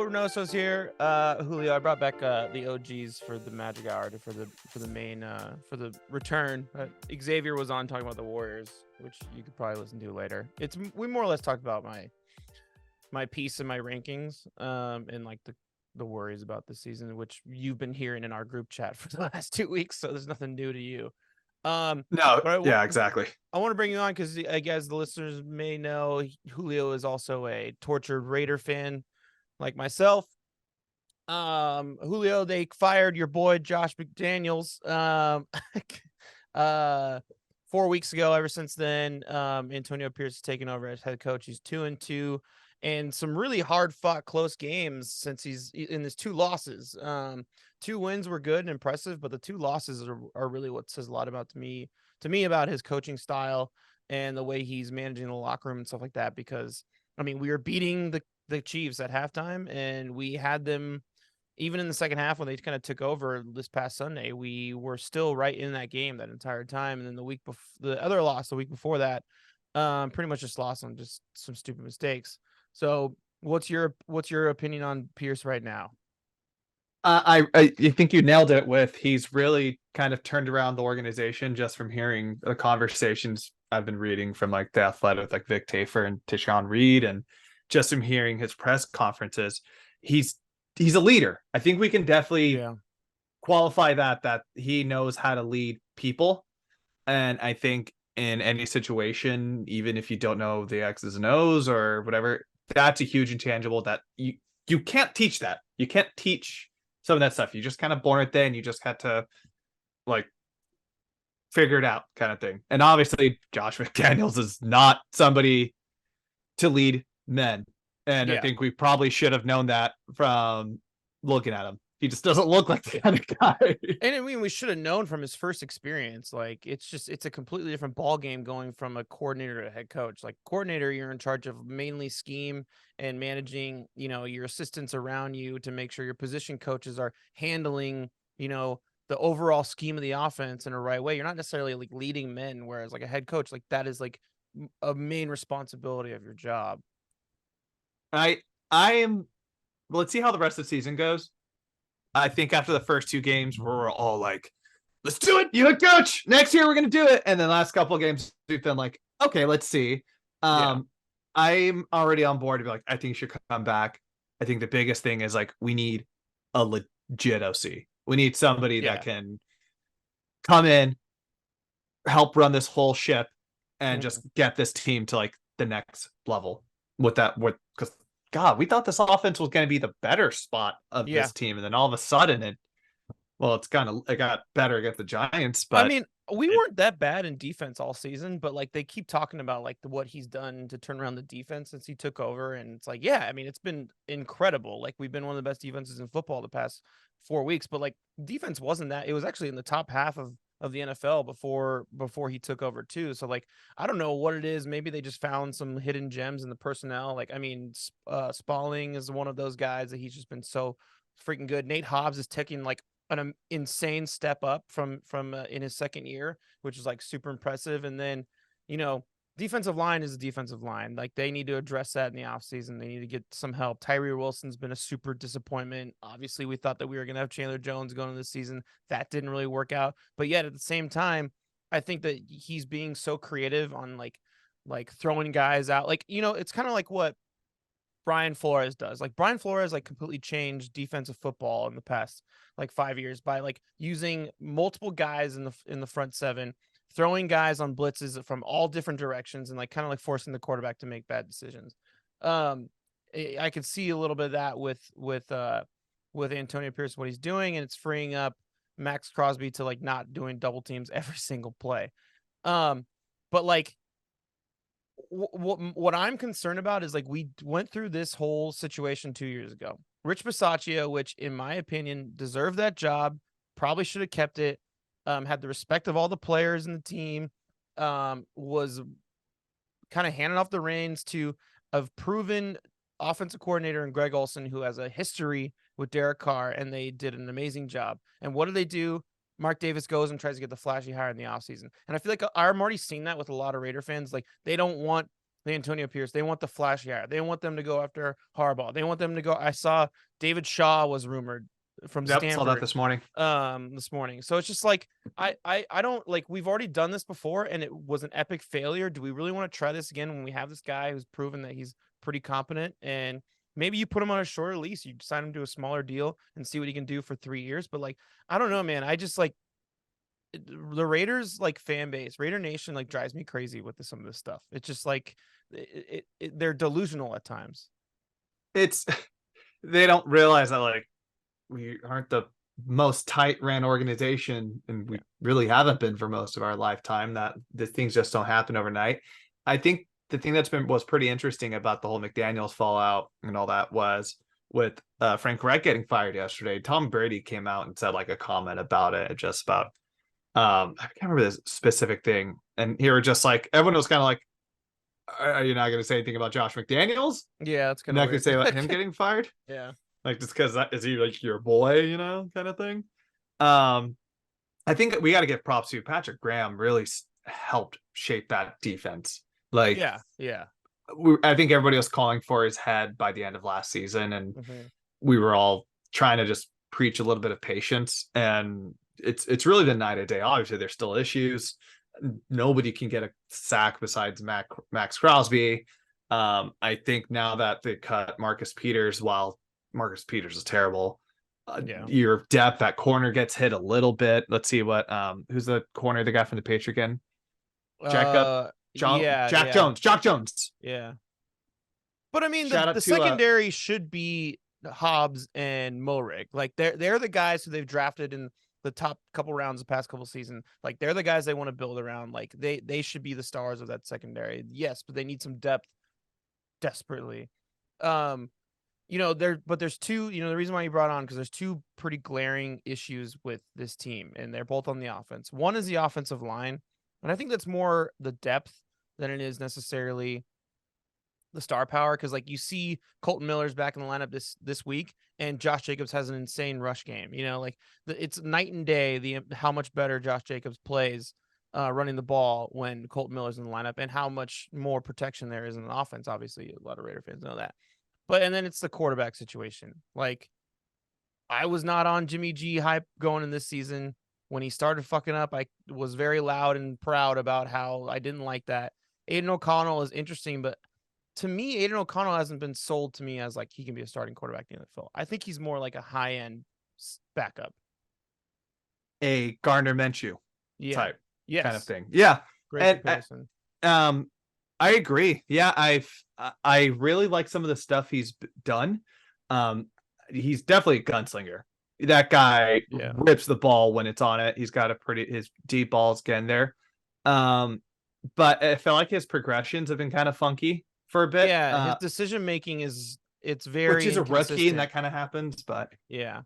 Reynoso's here. Julio, I brought back the OGs for the Magic Hour for the main for the return. Xavier was on talking about the Warriors, which you could probably listen to later. We more or less talked about my piece and my rankings, and like the worries about this season, which you've been hearing in our group chat for the last 2 weeks. So there's nothing new to you. No, but yeah, exactly. I want to bring you on because I guess the listeners may know Julio is also a tortured Raider fan like myself. Julio, they fired your boy Josh McDaniels 4 weeks ago. Ever since then, Antonio Pierce has taken over as head coach. He's 2-2, and some really hard fought close games since he's in his 2 losses. 2 wins were good and impressive, but the 2 losses are really what says a lot about to me about his coaching style and the way he's managing the locker room and stuff like that. Because I mean, we were beating the Chiefs at halftime, and we had them even in the second half when they kind of took over this past Sunday. We were still right in that game that entire time. And then the other loss the week before that, pretty much just lost on just some stupid mistakes. So what's your opinion on Pierce right now? I think you nailed it with he's really kind of turned around the organization just from hearing the conversations I've been reading from like The Athletic, like Vic Tafer and Tishon Reed, and just from hearing his press conferences. He's a leader. I think we can definitely qualify that he knows how to lead people. And I think in any situation, even if you don't know the X's and O's or whatever, that's a huge intangible that you can't teach that. You can't teach some of that stuff. You just kind of born it there, and you just had to like figure it out kind of thing. And obviously Josh McDaniels is not somebody to lead men. And I think we probably should have known that from looking at him. He just doesn't look like the kind of guy. And I mean, we should have known from his first experience. Like, it's a completely different ball game going from a coordinator to a head coach. Like, coordinator, you're in charge of mainly scheme and managing, your assistants around you to make sure your position coaches are handling, the overall scheme of the offense in a right way. You're not necessarily like leading men, whereas like a head coach, like that is like a main responsibility of your job. I am. Let's see how the rest of the season goes. I think after the first 2 games, we're all like, let's do it. You head coach. Next year, we're going to do it. And then last couple of games, we've been like, okay, let's see. I'm already on board to be like, I think you should come back. I think the biggest thing is like, we need a legit OC. We need somebody that can come in, help run this whole ship, and just get this team to like the next level because God, we thought this offense was going to be the better spot of this team. And then all of a sudden it got better against the Giants. But I mean, we weren't that bad in defense all season, but like they keep talking about like what he's done to turn around the defense since he took over. And it's like, I mean, it's been incredible. Like we've been one of the best defenses in football the past 4 weeks, but like defense wasn't that. It was actually in the top half of the NFL before he took over too. So like, I don't know what it is. Maybe they just found some hidden gems in the personnel. Like, I mean, Spalling is one of those guys that he's just been so freaking good. Nate Hobbs is taking like an insane step up from in his second year, which is like super impressive. And then, defensive line is a defensive line. Like they need to address that in the offseason. They need to get some help. Tyree Wilson's been a super disappointment. Obviously, we thought that we were going to have Chandler Jones going into this season. That didn't really work out. But yet at the same time, I think that he's being so creative on like throwing guys out. Like, it's kind of like what Brian Flores does. Like Brian Flores like completely changed defensive football in the past like 5 years by like using multiple guys in the front 7, throwing guys on blitzes from all different directions, and like kind of like forcing the quarterback to make bad decisions. I could see a little bit of that with Antonio Pierce, what he's doing, and it's freeing up Max Crosby to like not doing double teams every single play. But like what I'm concerned about is like we went through this whole situation 2 years ago. Rich Bisaccia, which in my opinion deserved that job, probably should have kept it. Had the respect of all the players in the team, was kind of handing off the reins to a proven offensive coordinator in Greg Olson, who has a history with Derek Carr, and they did an amazing job. And what do? Mark Davis goes and tries to get the flashy hire in the offseason. And I feel like I'm already seeing that with a lot of Raider fans. Like they don't want the Antonio Pierce. They want the flashy hire. They want them to go after Harbaugh. They want them to go. I saw David Shaw was rumored from Yep, saw that Stanford this morning. this morning. So it's just like I don't like, we've already done this before and it was an epic failure. Do we really want to try this again when we have this guy who's proven that he's pretty competent? And maybe you put him on a shorter lease, you sign him to a smaller deal and see what he can do for 3 years. But like, I don't know, man. I just like the Raiders like fan base, Raider Nation like drives me crazy with some of this stuff. It's just like they're delusional at times. It's they don't realize that like we aren't the most tight ran organization, and we really haven't been for most of our lifetime. That the things just don't happen overnight. I think the thing was pretty interesting about the whole McDaniels fallout and all that was with Frank Reich getting fired yesterday. Tom Brady came out and said like a comment about it, just about I can't remember this specific thing, and he were just like everyone was kind of like, "Are you not going to say anything about Josh McDaniels? Yeah, that's You're kind not of going to say about him getting fired? Yeah. Like just because is he like your boy, kind of thing?" I think we got to give props to Patrick Graham. Really helped shape that defense. Like, yeah. I think everybody was calling for his head by the end of last season, and Mm-hmm. we were all trying to just preach a little bit of patience. And it's really the night and day. Obviously, there's still issues. Nobody can get a sack besides Max Crosby. I think now that they cut Marcus Peters, while Marcus Peters is terrible, your depth at corner gets hit a little bit. Let's see what who's the corner, the guy from the Patriots again? Jack Jones. Jock Jones. Yeah. But I mean, Shout out the to secondary should be Hobbs and Moehrig. Like they're the guys who they've drafted in the top couple rounds the past couple seasons. Like they're the guys they want to build around. Like they should be the stars of that secondary. Yes, but they need some depth desperately. There's two, the reason why you brought on, because there's two pretty glaring issues with this team, and they're both on the offense. One is the offensive line, and I think that's more the depth than it is necessarily the star power, because like you see Colton Miller's back in the lineup this week, and Josh Jacobs has an insane rush game. It's night and day how much better Josh Jacobs plays running the ball when Colton Miller's in the lineup, and how much more protection there is in the offense. Obviously, a lot of Raider fans know that. And then it's the quarterback situation. Like, I was not on Jimmy G hype going in this season. When he started fucking up, I was very loud and proud about how I didn't like that. Aiden O'Connell is interesting, but to me, Aiden O'Connell hasn't been sold to me as like he can be a starting quarterback in the NFL. I think he's more like a high-end backup. A Gardner Minshew type kind of thing. Yeah. Great comparison. I agree. Yeah, I really like some of the stuff he's done. He's definitely a gunslinger. That guy rips the ball when it's on it. He's got his deep balls getting there. But I feel like his progressions have been kind of funky for a bit. Yeah, his decision making it's very which is a rookie, and that kind of happens. But yeah,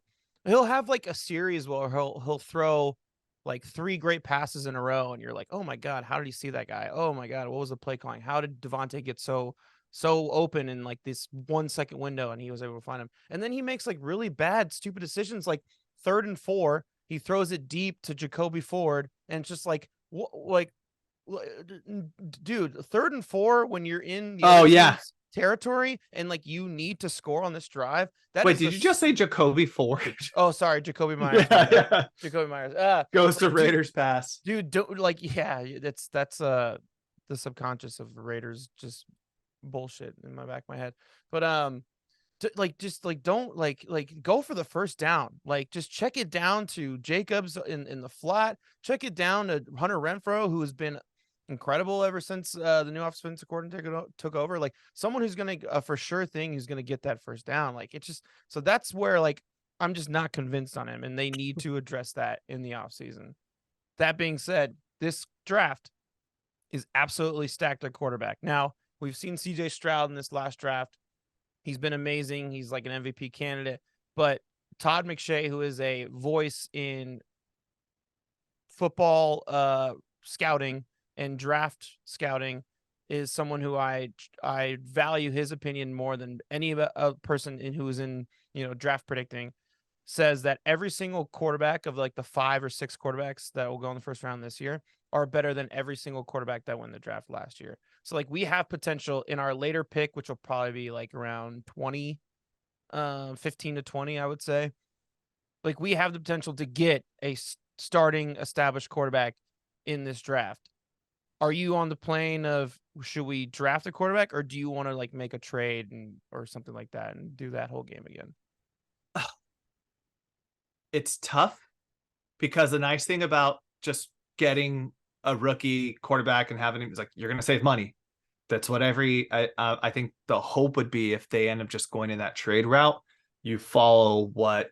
he'll have like a series where he'll throw like 3 great passes in a row, and you're like, oh my god, how did he see that guy? Oh my god, what was the play calling? How did Devontae get so open in like this 1 second window, and he was able to find him? And then he makes like really bad, stupid decisions, like 3rd and 4, he throws it deep to Jacoby Ford, and it's just like, dude, 3rd and 4 when you're in the territory and like you need to score on this drive. Wait, did you just say Jacoby Ford? Oh, sorry, Jacoby Myers. Jacoby Myers. Goes to Raiders pass. Dude, that's the subconscious of the Raiders, just bullshit in my back of my head. But don't go for the first down. Like, just check it down to Jacobs in the flat. Check it down to Hunter Renfrow, who has been incredible ever since the new offensive coordinator took over. Like, someone who's gonna for sure thing who's gonna get that first down. Like, it's just, so that's where like I'm just not convinced on him, and they need to address that in the offseason. That being said, this draft is absolutely stacked at quarterback. Now, we've seen CJ Stroud in this last draft. He's been amazing. He's like an MVP candidate. But Todd McShay, who is a voice in football scouting and draft scouting, is someone who I value his opinion more than any person who is in draft predicting. Says that every single quarterback of like the 5 or 6 quarterbacks that will go in the first round this year are better than every single quarterback that won the draft last year. So like we have potential in our later pick, which will probably be like around 20, 15 to 20, I would say. Like we have the potential to get a starting established quarterback in this draft. Are you on the plane of should we draft a quarterback, or do you want to like make a trade or something like that and do that whole game again? It's tough because the nice thing about just getting a rookie quarterback and having him is like you're going to save money. That's what I think the hope would be if they end up just going in that trade route. You follow what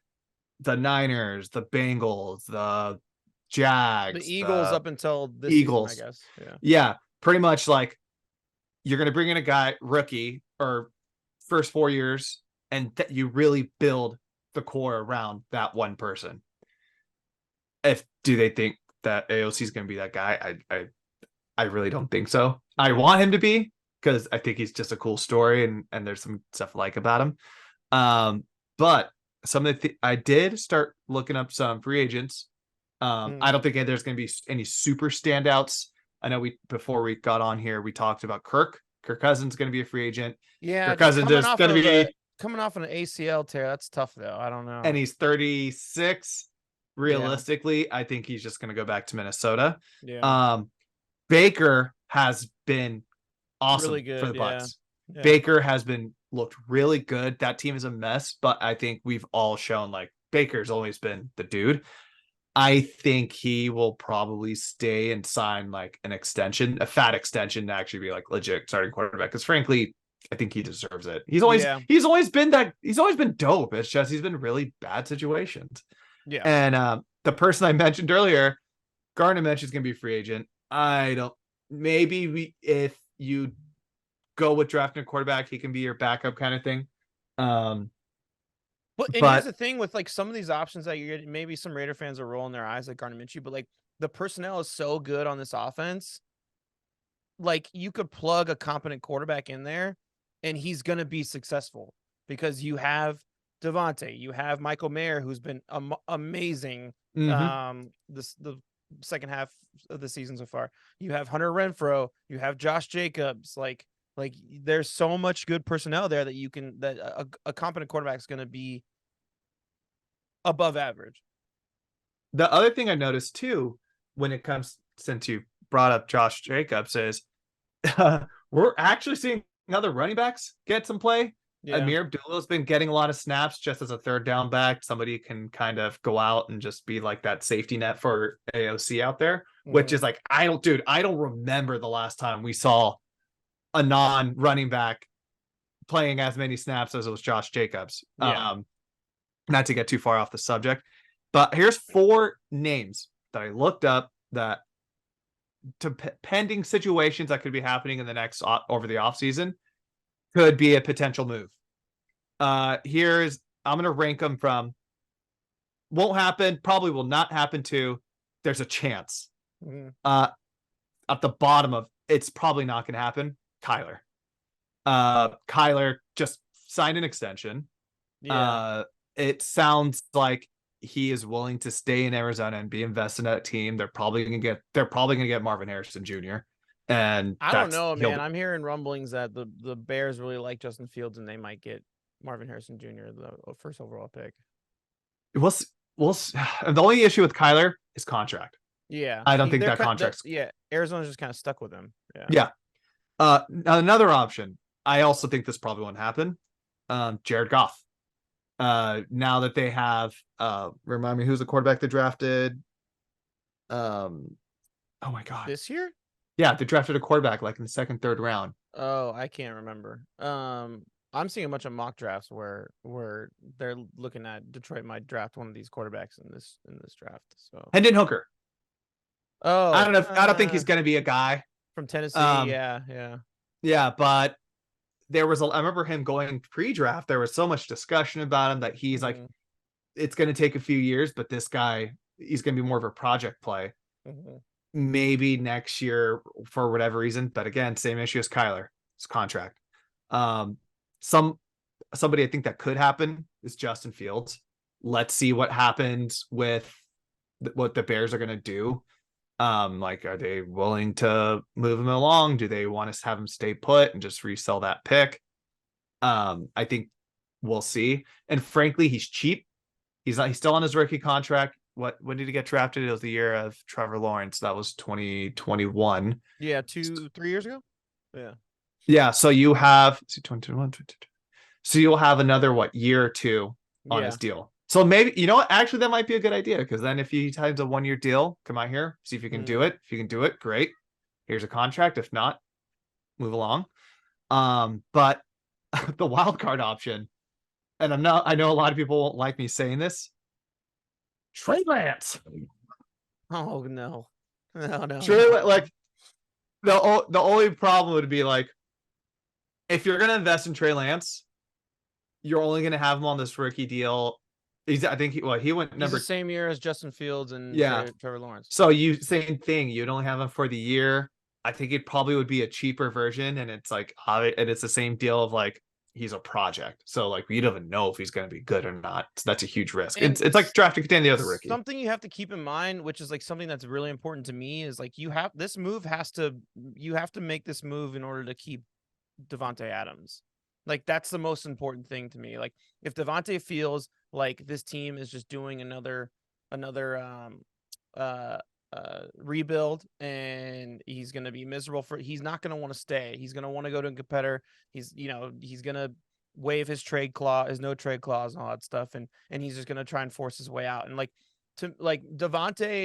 the Niners, the Bengals, the The Jags, Eagles the up until this season, I Eagles. guess. Yeah. Yeah, pretty much like you're going to bring in a guy rookie or first 4 years, and you really build the core around that one person. If do they think that AOC is going to be that guy? I really don't think so. I want him to be because I think he's just a cool story and there's some stuff I like about him. But some of I did start looking up some free agents. I don't think there's going to be any super standouts. I know before we got on here, we talked about Kirk. Kirk Cousins is going to be a free agent. Yeah, Kirk just Cousins is going to be coming off an ACL tear. That's tough though. I don't know. and he's 36. Yeah. Realistically, I think he's just going to go back to Minnesota. Yeah. Baker has been awesome Really good. for the Yeah. Bucks. Yeah. Baker has been looked really good. That team is a mess, but I think we've all shown like Baker's always been the dude. I think he will probably stay and sign like an extension, a fat extension to actually be like legit starting quarterback. Because frankly, I think he deserves it. He's always been dope. It's just he's been really bad situations. Yeah. And the person I mentioned earlier, Gardner mentioned is gonna be a free agent. I don't maybe if you go with drafting a quarterback, he can be your backup kind of thing. But here's the thing with like some of these options that you're getting, maybe some Raider fans are rolling their eyes like Gardner Minshew, but like the personnel is so good on this offense. Like you could plug a competent quarterback in there and he's going to be successful because you have Devontae, you have Michael Mayer, who's been amazing. The second half of the season so far. You have Hunter Renfrow, you have Josh Jacobs. Like there's so much good personnel there that you can that a competent quarterback is going to be above average. The other thing I noticed too, when it comes since you brought up Josh Jacobs, is we're actually seeing other running backs get some play. Yeah. Amir Abdullah's been getting a lot of snaps just as a third down back. Somebody can kind of go out and just be like that safety net for AOC out there, which is like, I don't remember the last time we saw a non-running back playing as many snaps as it was Josh Jacobs. Yeah. Not to get too far off the subject, but here's 4 names that I looked up that to pending situations that could be happening in the next over the offseason could be a potential move. I'm going to rank them from won't happen, probably will not happen to there's a chance. At the bottom of it's probably not going to happen. Kyler just signed an extension. Yeah. It sounds like he is willing to stay in Arizona and be invested in that team. They're probably going to get Marvin Harrison Jr. And I don't know, man. I'm hearing rumblings that the Bears really like Justin Fields and they might get Marvin Harrison Jr., the first overall pick. We'll the only issue with Kyler is contract. Yeah. I don't think that contract's Arizona's just kind of stuck with him. Yeah. Another option. I also think this probably won't happen. Jared Goff. Now that they have remind me who's the quarterback they drafted. Oh my god. This year? Yeah, they drafted a quarterback like in the second, third round. Oh, I can't remember. I'm seeing a bunch of mock drafts where they're looking at Detroit might draft one of these quarterbacks in this draft. So Hendon Hooker. Oh, I don't think he's going to be a guy from Tennessee. Yeah, but I remember him going pre-draft. There was so much discussion about him that he's like, it's going to take a few years, but this guy, he's going to be more of a project play. Maybe next year for whatever reason. But again, same issue as Kyler, his contract. Somebody I think that could happen is Justin Fields. Let's see what happens with what the Bears are going to do. Like, are they willing to move him along? Do they want us to have him stay put and just resell that pick? I think we'll see. And frankly, he's cheap. He's still on his rookie contract. When did he get drafted? It was the year of Trevor Lawrence. That was 2021. Yeah, 3 years ago. Yeah. Yeah. So you have 2021. So you'll have another year or two on Yeah. his deal. So maybe, you know what? Actually, that might be a good idea, because then if he signs a 1-year deal, come out here, see if you can do it. If you can do it, great. Here's a contract. If not, move along. But the wild card option, and I know a lot of people won't like me saying this. Trey Lance. Oh no. No. Trey, like the only problem would be like, if you're gonna invest in Trey Lance, you're only gonna have him on this rookie deal. I think he went He's the same year as Justin Fields and Trevor Lawrence. So same thing. You'd only have him for the year. I think it probably would be a cheaper version, and it's like, and it's the same deal of like, he's a project. So like, we don't even know if he's going to be good or not. So that's a huge risk. It's like drafting the other rookie. Something you have to keep in mind, which is like something that's really important to me, is like you have to make this move in order to keep Devontae Adams. Like, that's the most important thing to me. Like, if Devontae feels like this team is just doing another rebuild and he's going to be miserable he's not going to want to stay. He's going to want to go to a competitor. He's going to waive his no trade clause and all that stuff. And he's just going to try and force his way out. And Devontae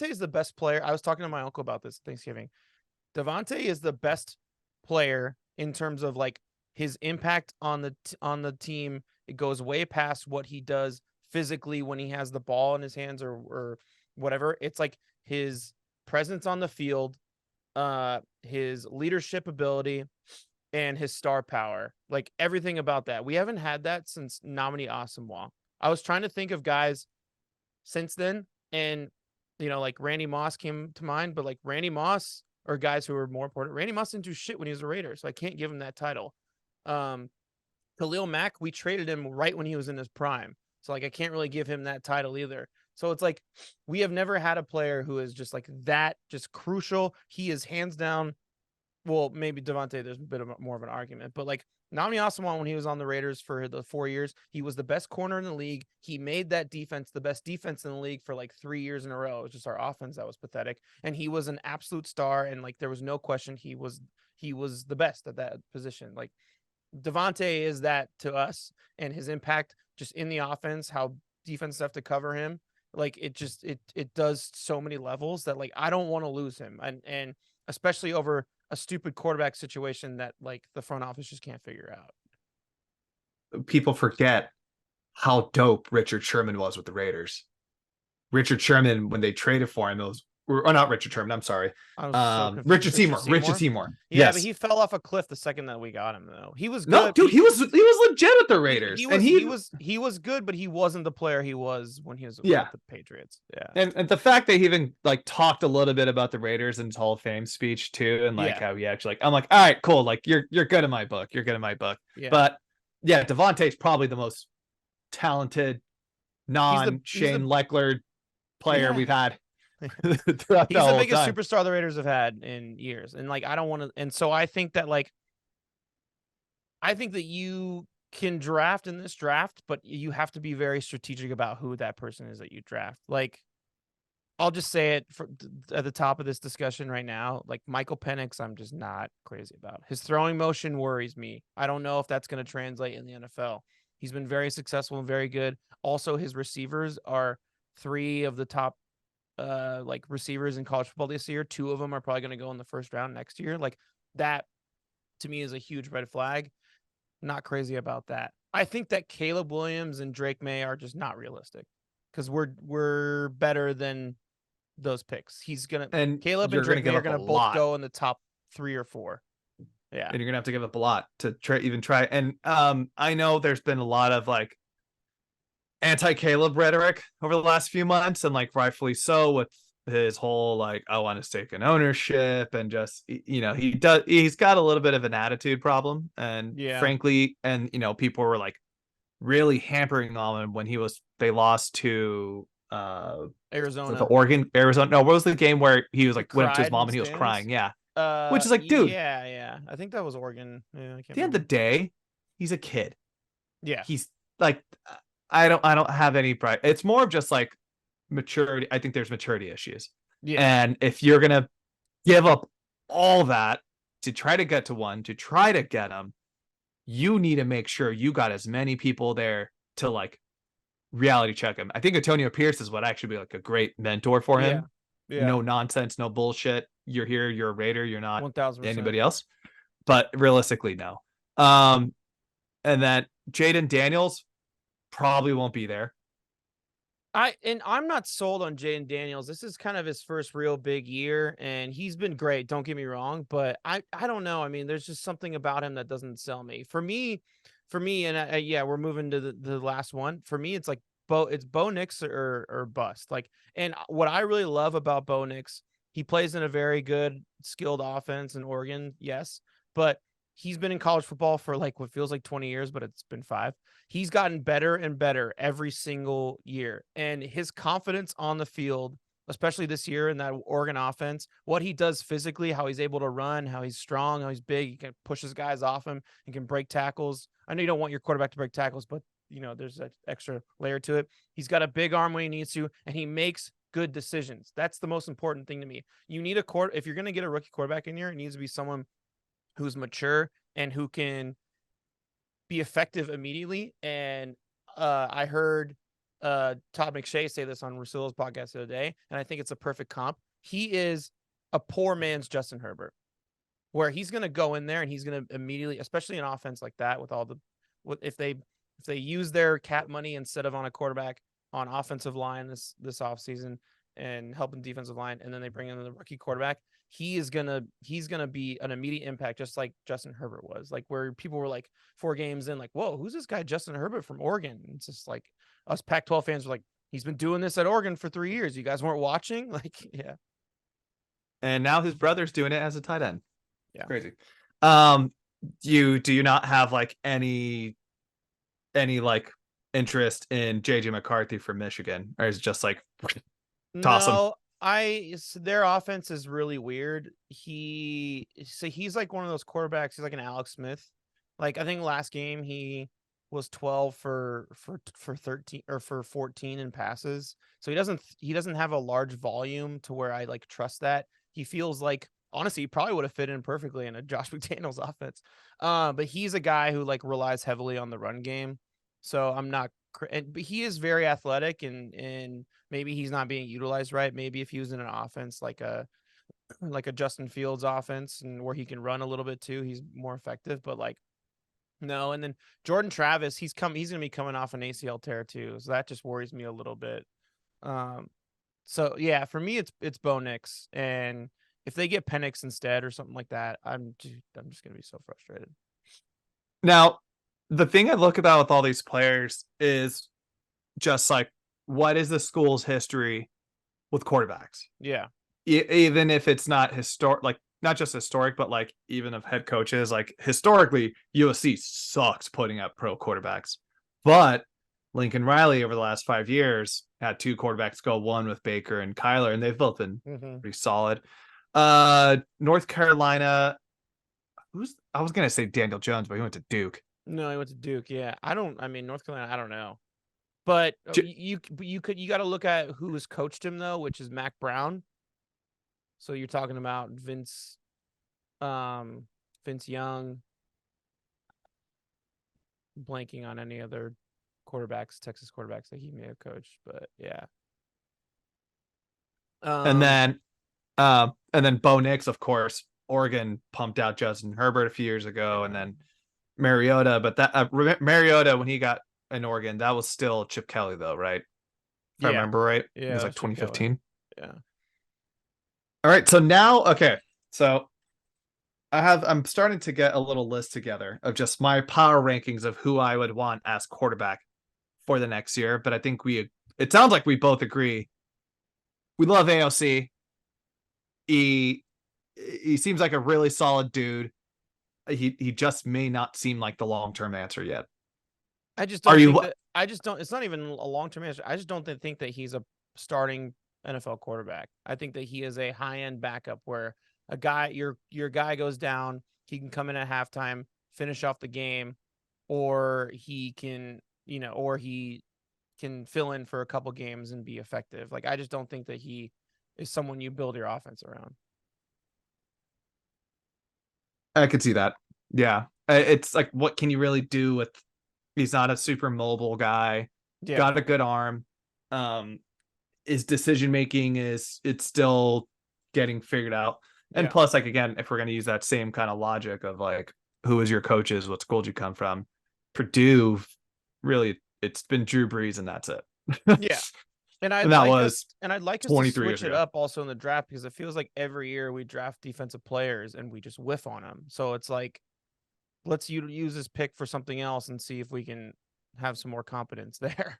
is the best player. I was talking to my uncle about this Thanksgiving. Devontae is the best player in terms of like his impact on the team. It goes way past what he does physically when he has the ball in his hands or whatever. It's like his presence on the field, his leadership ability, and his star power. Like, everything about that. We haven't had that since Nnamdi Asomugha. I was trying to think of guys since then, and like Randy Moss came to mind, but like Randy Moss or guys who are more important. Randy Moss didn't do shit when he was a Raider, so I can't give him that title. Khalil Mack, we traded him right when he was in his prime. So like, I can't really give him that title either. So it's like, we have never had a player who is just like that, just crucial. He is hands down. Well, maybe Devontae, there's a bit more of an argument, but like Nnamdi Asomugha, when he was on the Raiders for the 4 years, he was the best corner in the league. He made that defense the best defense in the league for like 3 years in a row. It was just our offense that was pathetic. And he was an absolute star. And like, there was no question he was the best at that position. Like, Devontae is that to us, and his impact just in the offense, how defenses have to cover him. Like, it does so many levels that like, I don't want to lose him. And especially over a stupid quarterback situation that like the front office just can't figure out. People forget how dope Richard Sherman was with the Raiders. Richard Sherman, when they traded for him, not Richard Sherman. I'm sorry. Richard Seymour. Richard Seymour. Yeah, yes. But he fell off a cliff the second that we got him, though. He was good. No, dude, he was legit at the Raiders. He was good, but he wasn't the player he was when he was with the Patriots. Yeah. And the fact that he even like talked a little bit about the Raiders in his Hall of Fame speech too, and like how he actually I'm like, all right, cool. Like, you're good in my book. You're good in my book. Yeah. But yeah, Devontae's probably the most talented non-Shane Leckler player we've had. He's the biggest superstar the Raiders have had in years. And like, I don't want to. And so I think that you can draft in this draft, but you have to be very strategic about who that person is that you draft. Like, I'll just say it at the top of this discussion right now. Like, Michael Penix, I'm just not crazy about. His throwing motion worries me. I don't know if that's going to translate in the NFL. He's been very successful and very good. Also, his receivers are 3 of the top like receivers in college football this year. 2 of them are probably going to go in the first round next year. Like, that to me is a huge red flag. Not crazy about that. I think that Caleb Williams and Drake May are just not realistic, because we're better than those picks. Caleb and Drake May are gonna both go in the top 3 or 4. Yeah, and you're gonna have to give up a lot to try. And I know there's been a lot of like anti-Caleb rhetoric over the last few months, and like rightfully so, with his whole like, I want to stake an ownership, and just he's got a little bit of an attitude problem, and frankly, and people were like really hampering on him when they lost to the Arizona. Oregon, Arizona. No, what was the game where he was He like went up to his cried in mom the and he was stands. crying? Yeah, which is like, dude, at Yeah. I think that was Oregon. Yeah, I can't the end of remember. the day, he's a kid. Yeah. He's like, I don't have any pride. It's more of just like maturity. I think there's maturity issues, Yeah. and if you're gonna give up all that to try to get to one, to try to get him, you need to make sure you got as many people there to like reality check him. I think Antonio Pierce is what actually be like a great mentor for Yeah. him. Yeah. No nonsense, no bullshit. You're here, you're a Raider, you're not 1000%. anybody else. But realistically, no. Um, and then Jaden Daniels probably won't be there. I'm not sold on Jaden Daniels. This is kind of his first real big year, and he's been great. Don't get me wrong, but I don't know. I mean, there's just something about him that doesn't sell me. For me, and yeah, we're moving to the last one. For me, it's like Bo Nix or bust. Like, and what I really love about Bo Nix, he plays in a very good, skilled offense in Oregon, yes, but he's been in college football for like what feels like 20 years, but it's been 5. He's gotten better and better every single year. And his confidence on the field, especially this year in that Oregon offense, what he does physically, how he's able to run, how he's strong, how he's big, he can push his guys off him, he can break tackles. I know you don't want your quarterback to break tackles, but there's an extra layer to it. He's got a big arm when he needs to, and he makes good decisions. That's the most important thing to me. You need if you're going to get a rookie quarterback in here, it needs to be someone who's mature and who can be effective immediately. And I heard Todd McShay say this on Russillo's podcast the other day, and I think it's a perfect comp. He is a poor man's Justin Herbert, where he's going to go in there and he's going to immediately, especially an offense like that, if they use their cap money instead of on a quarterback, on offensive line this offseason and helping defensive line, and then they bring in the rookie quarterback, he's gonna be an immediate impact, just like Justin Herbert was. Like, where people were like 4 games in, like, whoa, who's this guy Justin Herbert from Oregon? And it's just like us Pac-12 fans were like, he's been doing this at Oregon for 3 years. You guys weren't watching? Like, yeah. And now his brother's doing it as a tight end. Yeah. Crazy. Do you not have like any like interest in JJ McCarthy from Michigan, or is it just like toss him? No, their offense is really weird. He's like one of those quarterbacks. He's like an Alex Smith. Like, I think last game he was 12 for 13 or for 14 in passes. So he doesn't have a large volume to where I like trust that. He feels like, honestly, he probably would have fit in perfectly in a Josh McDaniels offense. But he's a guy who like relies heavily on the run game. So I'm not, but he is very athletic, and maybe he's not being utilized right. Maybe if he was in an offense like a Justin Fields offense, and where he can run a little bit too, he's more effective. But like, no. And then Jordan Travis, he's going to be coming off an ACL tear too, so that just worries me a little bit. So yeah, for me it's Bo Nix, and if they get Penix instead or something like that, I'm just going to be so frustrated. Now, the thing I look about with all these players is just like, what is the school's history with quarterbacks? Yeah. Even if it's not historic, like not just historic, but like even of head coaches, like historically, USC sucks putting up pro quarterbacks. But Lincoln Riley over the last 5 years had 2 quarterbacks go, one with Baker and Kyler, and they've both been pretty solid. North Carolina, I was gonna say Daniel Jones, but he went to Duke. No, he went to Duke. Yeah. I mean, North Carolina, I don't know. But you got to look at who has coached him though, which is Mac Brown. So you're talking about Vince Young, blanking on any other Texas quarterbacks that he may have coached, but yeah. And then Bo Nix, of course, Oregon pumped out Justin Herbert a few years ago, and then Mariota. But that Mariota, when he got in Oregon, that was still Chip Kelly, though, right? If I remember right, it was like 2015. Yeah. All right, so now, okay, so I'm starting to get a little list together of just my power rankings of who I would want as quarterback for the next year. But I think it sounds like we both agree. We love AOC. He seems like a really solid dude. He just may not seem like the long-term answer yet. I just don't think that. It's not even a long-term answer. I just don't think that he's a starting NFL quarterback. I think that he is a high-end backup where a guy, your guy goes down, he can come in at halftime, finish off the game, or he can, or he can fill in for a couple games and be effective. Like, I just don't think that he is someone you build your offense around. I could see that. Yeah. It's like, what can you really do with, he's not a super mobile guy, Yeah. got a good arm. His decision making it's still getting figured out. And plus, like, again, if we're going to use that same kind of logic of like, who is your coaches, what school did you come from? Purdue, really, it's been Drew Brees and that's it. Yeah. And I'd And that like was us, and I'd like us to 23 years switch it ago. up also in the draft, because it feels like every year we draft defensive players and we just whiff on them. So it's like, let's use this pick for something else and see if we can have some more competence there.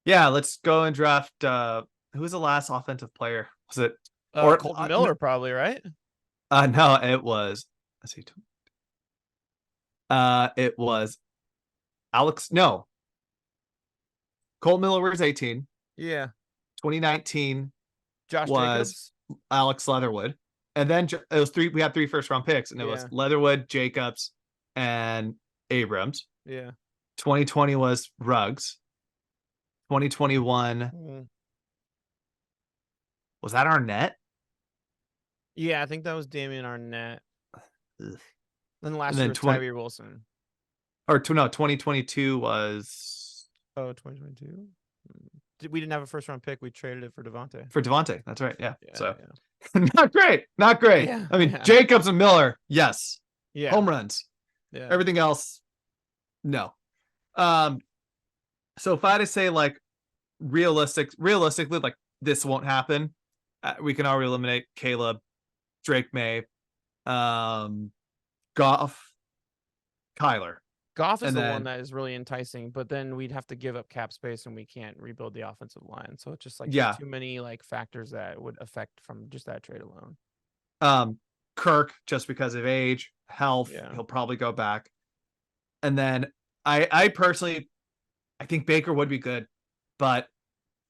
Yeah, let's go and draft. Who was the last offensive player? Was it Colton Miller, probably, right? No, it was. Let's see. It was Alex. No, Colton Miller was 18. Yeah. 2019 Josh was Jacobs. Alex Leatherwood, and then it was three. We had 3 first-round picks, and it was Leatherwood, Jacobs, and Abrams. Yeah. 2020 was Ruggs. 2021 was that Arnett? Yeah, I think that was Damian Arnett. Ugh. Then last year was Tyree Wilson. Or no, 2022 was 2022. We didn't have a first round pick. We traded it for Devontae. That's right. Yeah. So not great. Yeah. I mean, Jacobs and Miller, yes. Yeah. Home runs. Yeah. Everything else, no. So if I had to say, like, realistically, like, this won't happen, we can already eliminate Caleb, Drake May, Goff, Kyler. Goff is the one that is really enticing, but then we'd have to give up cap space and we can't rebuild the offensive line. So it's just like too many like factors that would affect from just that trade alone. Kirk, just because of age, health, he'll probably go back. And then I personally, I think Baker would be good, but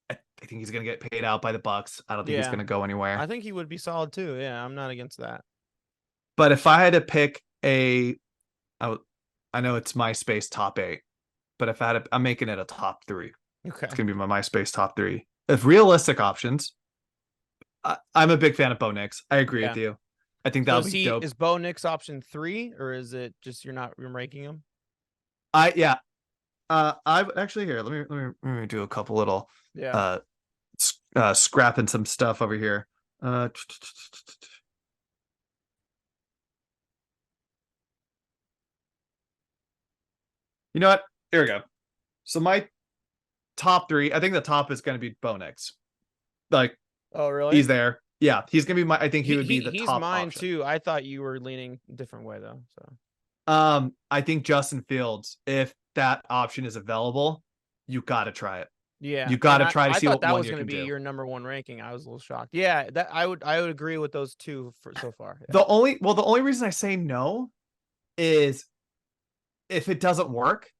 I think he's going to get paid out by the Bucks. I don't think he's going to go anywhere. I think he would be solid too. Yeah, I'm not against that. But if I had to pick I know it's MySpace top 8, but if I had I'm making it a top 3. Okay. It's going to be my MySpace top 3. If realistic options, I'm a big fan of Bo Nix. I agree with you. I think that would be dope. Is Bo Nix option 3, or is it just you're ranking him? I actually, here, let me do a couple little scrapping some stuff over here. You know what? Here we go. So my top 3, I think the top is going to be Bo Nix. Like, oh really? He's there. Yeah, he's going to be my. I think he would be the top. He's mine option. too. I thought you were leaning a different way though. So, I think Justin Fields, if that option is available, you got to try it. Yeah, you got to try to see what that was going to be your number 1 ranking. I was a little shocked. Yeah, that I would agree with those two so far. Yeah. The only reason I say no is if it doesn't work,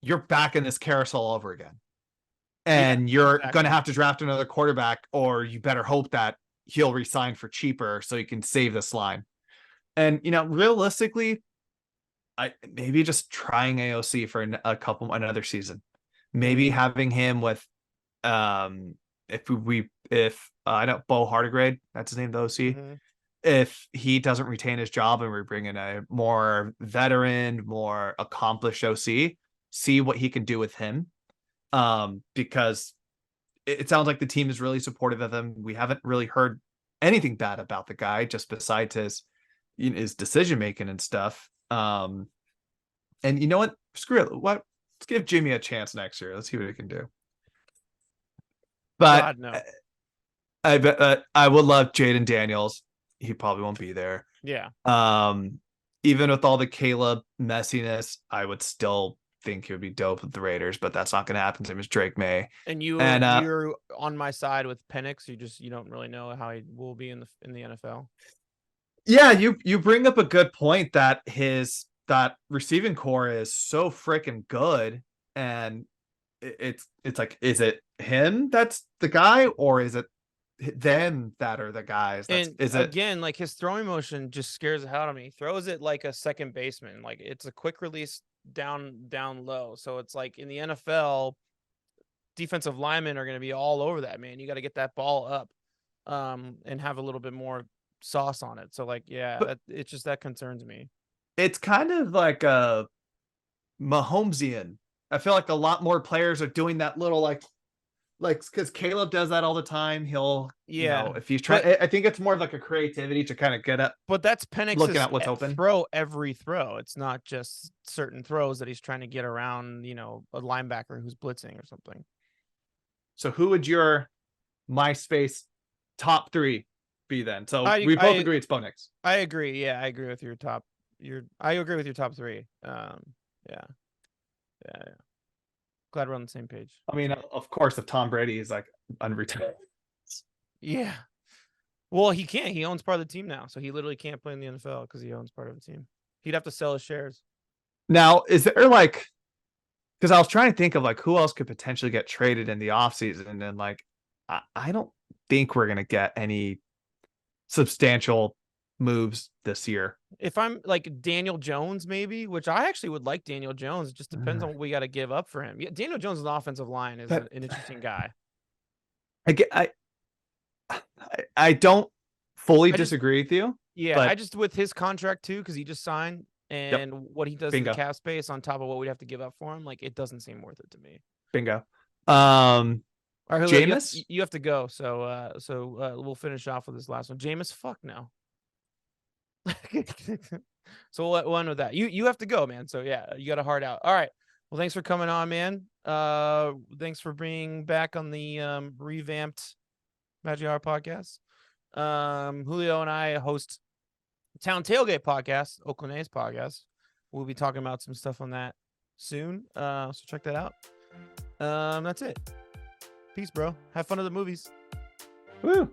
you're back in this carousel all over again. And you're going to have to draft another quarterback, or you better hope that he'll resign for cheaper so you can save this line. And, realistically, maybe just trying AOC for another season. Maybe having him with, I know Bo Hardigrade, that's his name, the OC. If he doesn't retain his job and we bring in a more veteran, more accomplished OC, see what he can do with him. Because it sounds like the team is really supportive of him. We haven't really heard anything bad about the guy, just besides his decision making and stuff. And you know what? Screw it. Let's give Jimmy a chance next year. Let's see what he can do. But God, no. I bet I would love Jaden Daniels. He probably won't be there. Yeah. Even with all the Caleb messiness, I would still think he would be dope with the Raiders, but that's not going to happen. Same as Drake May. And you're on my side with Penix. You don't really know how he will be in the NFL. Yeah, you bring up a good point that that receiving core is so freaking good, and it's like, is it him that's the guy, or is it them that are the guys? And Is it? again, like his throwing motion just scares the hell out of me. He throws it like a second baseman. Like it's a quick release down low. So it's like in the NFL, defensive linemen are going to be all over that, man. You got to get that ball up and have a little bit more sauce on it. So like, yeah, it's just that concerns me. It's kind of like a Mahomesian. I feel like a lot more players are doing that little like because Caleb does that all the time. He'll if he's trying, I think it's more of like a creativity to kind of get up. But that's Looking Penix's at what's open. throw every throw. It's not just certain throws that he's trying to get around, a linebacker who's blitzing or something. So who would your MySpace top 3 be then? So we both agree it's Bo Nix. I agree. Yeah, I agree with your top. I agree with your top 3. Yeah. Glad we're on the same page. I mean, of course, if Tom Brady is like unretired. Yeah. Well, he can't. He owns part of the team now, so he literally can't play in the NFL because he owns part of the team. He'd have to sell his shares. Now, is there like, because I was trying to think of like who else could potentially get traded in the offseason, and then like I don't think we're gonna get any substantial moves this year. If I'm like Daniel Jones, maybe, which I actually would like Daniel Jones. It just depends on what we got to give up for him. Yeah, Daniel Jones' offensive line is an interesting guy. I don't fully disagree with you. Yeah, I just with his contract too, because he just signed, and what he does to the cap space on top of what we'd have to give up for him, like it doesn't seem worth it to me. Bingo. All right, Julio, you have to go, so we'll finish off with this last one. Jameis, fuck no. So we'll end with that. You have to go, man. So yeah, you got a heart out. All right. Well, thanks for coming on, man. Thanks for being back on the revamped Magic Hour podcast. Julio and I host Town Tailgate podcast, Oakland A's podcast. We'll be talking about some stuff on that soon. So check that out. That's it. Peace, bro. Have fun at the movies. Woo.